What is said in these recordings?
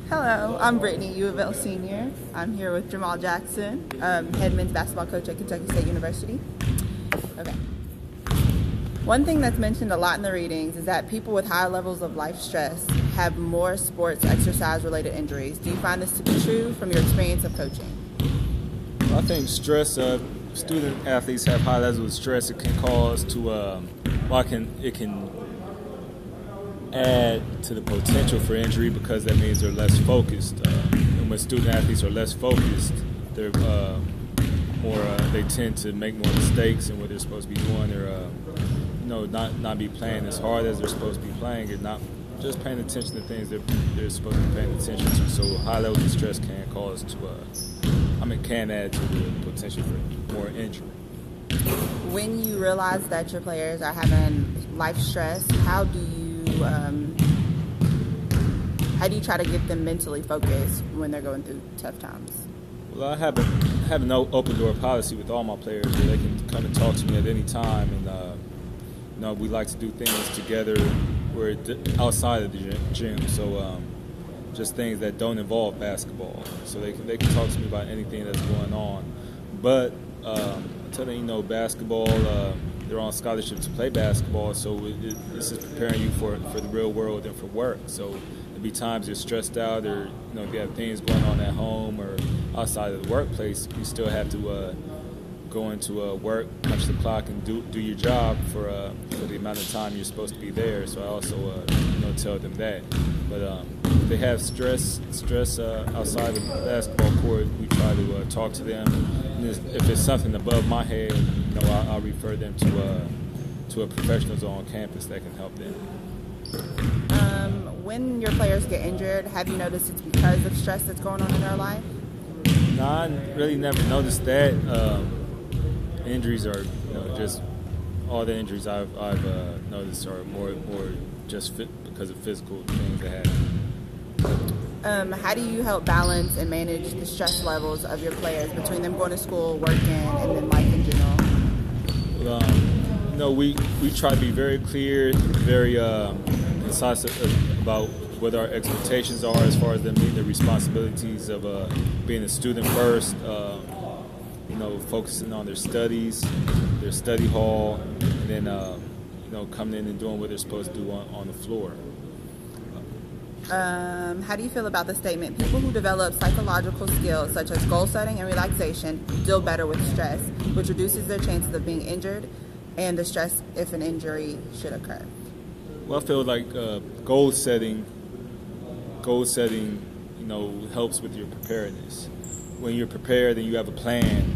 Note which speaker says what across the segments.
Speaker 1: Hello, I'm Brittany, U of L senior. I'm here with Jamaal Jackson, head men's basketball coach at Kentucky State University. Okay. One thing that's mentioned a lot in the readings is that people with high levels of life stress have more sports exercise-related injuries. Do you find this to be true from your experience of coaching?
Speaker 2: I think stress, student athletes have high levels of stress. It can cause to, it can add to the potential for injury because that means they're less focused. And when student athletes are less focused, they're they tend to make more mistakes in what they're supposed to be doing. They're not be playing as hard as they're supposed to be playing, and not just paying attention to things they're supposed to be paying attention to. So high levels of stress can cause can add to the potential for more injury.
Speaker 1: When you realize that your players are having life stress, how do you try to get them mentally focused when they're going through tough times?
Speaker 2: Well, I have an open door policy with all my players where they can come and talk to me at any time, and we like to do things together where outside of the gym. So just things that don't involve basketball. So they can talk to me about anything that's going on. But I tell them, basketball, they're on scholarship to play basketball, so this is preparing you for the real world and for work. So there'll be times you're stressed out, or if you have things going on at home or outside of the workplace, you still have to go into work, punch the clock, and do your job for the amount of time you're supposed to be there. So I also tell them that. But if they have stress outside of the basketball court, we try to talk to them. And if it's something above my head, I'll refer them to a professionals on campus that can help them.
Speaker 1: When your players get injured, have you noticed it's because of stress that's going on in their life?
Speaker 2: No, I really never noticed that. Injuries are, just all the injuries I've noticed are more just because of physical things that happen.
Speaker 1: How do you help balance and manage the stress levels of your players between them going to school, working, and then life in general?
Speaker 2: Well, we try to be very clear, very concise about what our expectations are as far as them meeting the responsibilities of being a student first. Focusing on their studies, their study hall, and then coming in and doing what they're supposed to do on the floor.
Speaker 1: How do you feel about the statement, people who develop psychological skills such as goal setting and relaxation deal better with stress, which reduces their chances of being injured and the stress if an injury should occur?
Speaker 2: Well, I feel like goal setting, helps with your preparedness. When you're prepared and you have a plan,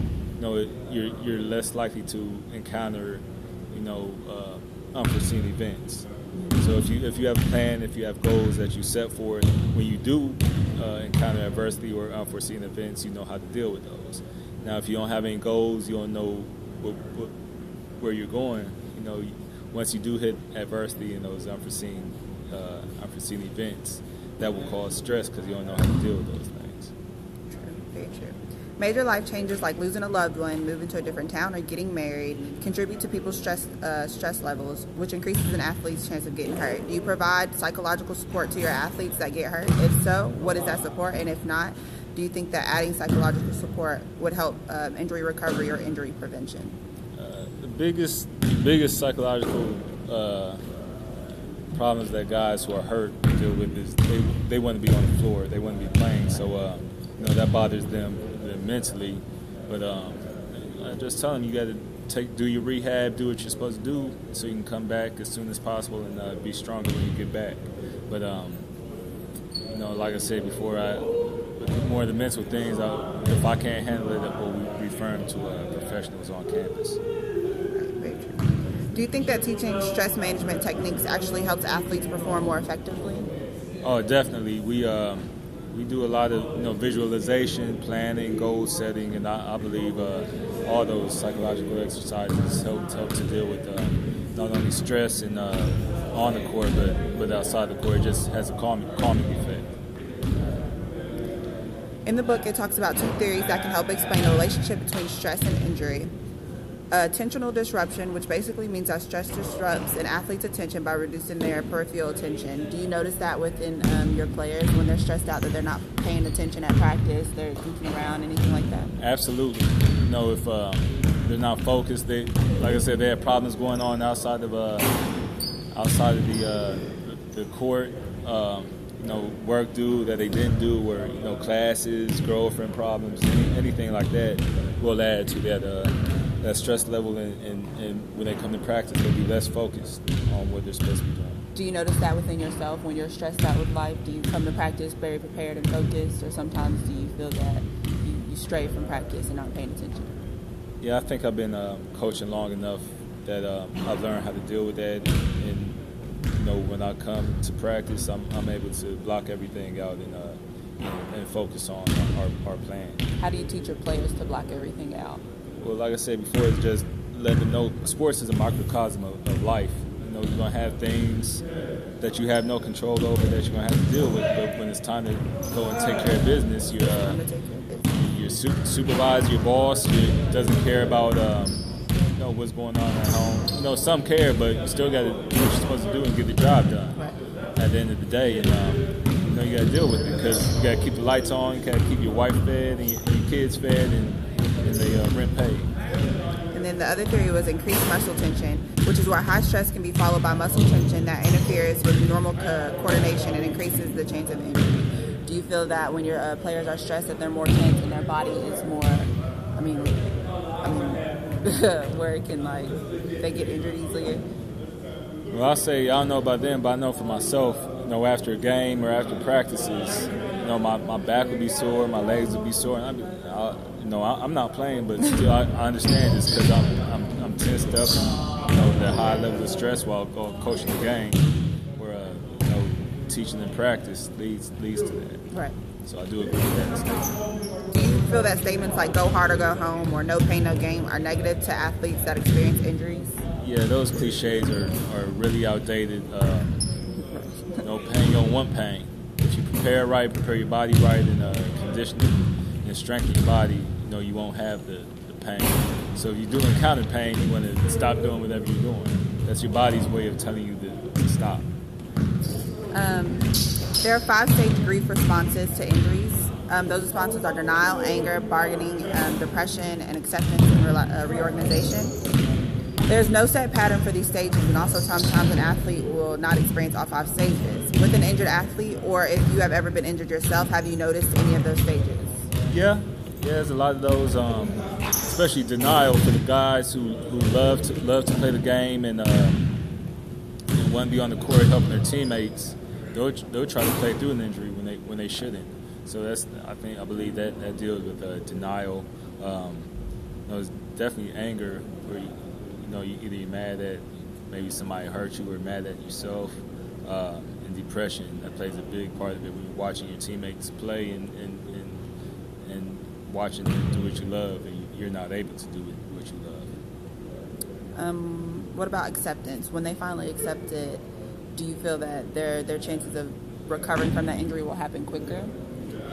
Speaker 2: you're less likely to encounter, unforeseen events. So if you have a plan, if you have goals that you set for it, when you do encounter adversity or unforeseen events, you know how to deal with those. Now, if you don't have any goals, you don't know where you're going. Once you do hit adversity and those unforeseen events, that will cause stress because you don't know how to deal with those things.
Speaker 1: True, very true. Major life changes like losing a loved one, moving to a different town, or getting married contribute to people's stress levels, which increases an athlete's chance of getting hurt. Do you provide psychological support to your athletes that get hurt? If so, what is that support? And if not, do you think that adding psychological support would help injury recovery or injury prevention?
Speaker 2: The biggest psychological problems that guys who are hurt deal with is they want to be on the floor, they want to be playing, so that bothers them mentally. But I just tell them you got to do your rehab, do what you're supposed to do, so you can come back as soon as possible and be stronger when you get back. But like I said before, more of the mental things, if I can't handle it, we'll refer them to professionals on campus.
Speaker 1: Do you think that teaching stress management techniques actually helps athletes perform more effectively?
Speaker 2: Oh, definitely. We do a lot of visualization, planning, goal setting, and I believe all those psychological exercises help to deal with not only stress and on the court, but outside the court. It just has a calming effect.
Speaker 1: In the book, it talks about two theories that can help explain the relationship between stress and injury. Attentional disruption, which basically means that stress disrupts an athlete's attention by reducing their peripheral attention. Do you notice that within your players when they're stressed out that they're not paying attention at practice, they're goofing around, anything like that?
Speaker 2: Absolutely. If they're not focused, like I said, they have problems going on outside of the court. Work due that they didn't do, or classes, girlfriend problems, anything like that will add to that stress level, and when they come to practice, they'll be less focused on what they're supposed to be doing.
Speaker 1: Do you notice that within yourself when you're stressed out with life? Do you come to practice very prepared and focused, or sometimes do you feel that you stray from practice and aren't paying attention?
Speaker 2: Yeah, I think I've been coaching long enough that I've learned how to deal with that, and when I come to practice, I'm able to block everything out and focus on our plan.
Speaker 1: How do you teach your players to block everything out?
Speaker 2: Well, like I said before, it's just letting them know sports is a microcosm of life. You're going to have things that you have no control over that you're going to have to deal with, but when it's time to go and take care of business, your supervisor, your boss, doesn't care about what's going on at home. Some care, but you still got to do what you're supposed to do and get the job done.
Speaker 1: Right.
Speaker 2: At the end of the day, and you got to deal with it because you got to keep the lights on, you got to keep your wife fed and your kids fed, and the rent paid.
Speaker 1: And then the other theory was increased muscle tension, which is where high stress can be followed by muscle tension that interferes with normal coordination and increases the chance of injury. Do you feel that when your players are stressed that they're more tense and their body is more, where it can, they get injured easily?
Speaker 2: Well, I don't know about them, but I know for myself, after a game or after practices, my back would be sore, my legs would be sore, and I'm not playing, but still I understand this because I'm tensed up, that high level of stress while coaching the game, where teaching in practice leads to that.
Speaker 1: Right.
Speaker 2: So I do agree with that statement.
Speaker 1: Do you feel that statements like "go hard or go home" or "no pain, no gain" are negative to athletes that experience injuries?
Speaker 2: Yeah, those cliches are really outdated. No pain, you don't want pain. If you prepare right, prepare your body right, and condition and strengthen your body, you won't have the pain. So if you do encounter pain, you want to stop doing whatever you're doing. That's your body's way of telling you to stop.
Speaker 1: There are 5-stage grief responses to injuries. Those responses are denial, anger, bargaining, depression, and acceptance and reorganization. There's no set pattern for these stages, and also sometimes an athlete will not experience all 5 stages. With an injured athlete, or if you have ever been injured yourself, have you noticed any of those stages?
Speaker 2: Yeah, there's a lot of those, especially denial for the guys who love to play the game and want to be on the court helping their teammates. They'll try to play through an injury when they shouldn't. So I believe that deals with denial. It's definitely anger, where you're mad at maybe somebody hurt you or mad at yourself, and depression that plays a big part of it when you're watching your teammates play and watching them do what you love and you're not able to do what you love.
Speaker 1: What about acceptance? When they finally accept it, do you feel that their chances of recovering from that injury will happen quicker?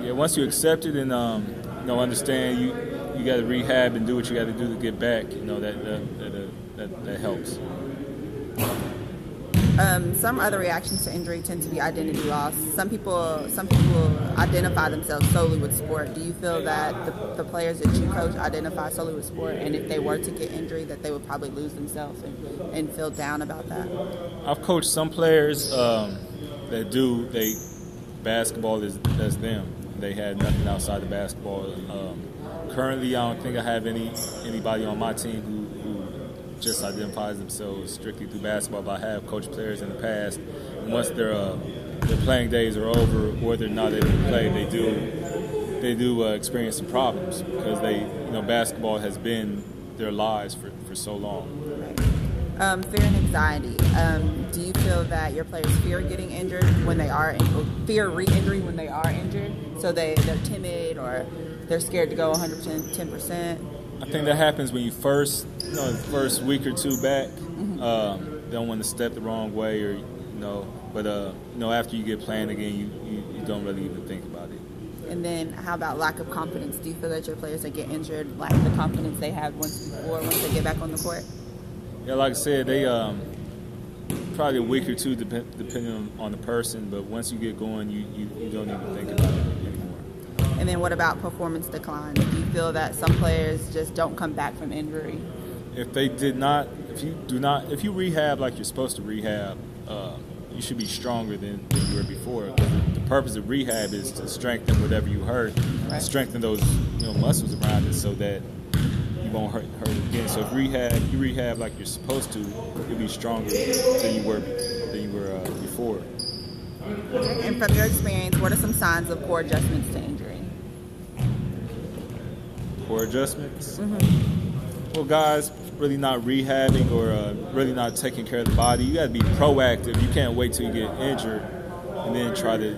Speaker 2: Yeah, once you accept it and understand you got to rehab and do what you got to do to get back, that helps.
Speaker 1: Some other reactions to injury tend to be identity loss. Some people identify themselves solely with sport. Do you feel that the players that you coach identify solely with sport, and if they were to get injured, that they would probably lose themselves and feel down about that?
Speaker 2: I've coached some players that do. Basketball that's them. They had nothing outside of basketball. Currently, I don't think I have anybody on my team who just identifies themselves strictly through basketball, but I have coached players in the past. And once their playing days are over, or they're not able to play, they do experience some problems because basketball has been their lives for so long.
Speaker 1: Fear and anxiety. Do you feel that your players fear getting injured when they are fear re-injury when they are injured? So they're timid or they're scared to go 110%?
Speaker 2: I think that happens when you first week or two back. They don't want to step the wrong way, or but after you get playing again, you don't really even think about it.
Speaker 1: And then how about lack of confidence? Do you feel that your players that get injured lack the confidence they had once they get back on the court?
Speaker 2: Yeah, like I said, they probably a week or two depending on the person, but once you get going, you don't even think about it anymore.
Speaker 1: And then what about performance decline? Do you feel that some players just don't come back from injury?
Speaker 2: If you rehab like you're supposed to rehab, you should be stronger than you were before. The purpose of rehab is to strengthen whatever you hurt,
Speaker 1: right.
Speaker 2: Strengthen those muscles around it so that you won't hurt again. So if you rehab like you're supposed to, you'll be stronger than you were before.
Speaker 1: Okay. And from your experience, what are some signs of poor adjustments to injury?
Speaker 2: Poor adjustments?
Speaker 1: Mm-hmm.
Speaker 2: Well, guys really not rehabbing or really not taking care of the body. You got to be proactive. You can't wait till you get injured and then try to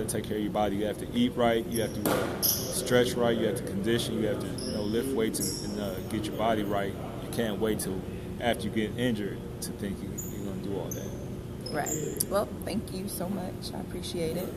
Speaker 2: take care of your body. You have to eat right. You have to stretch right. You have to condition. You have to lift weights and get your body right. You can't wait till after you get injured to think you're going to do all that.
Speaker 1: Right. Well, thank you so much. I appreciate it.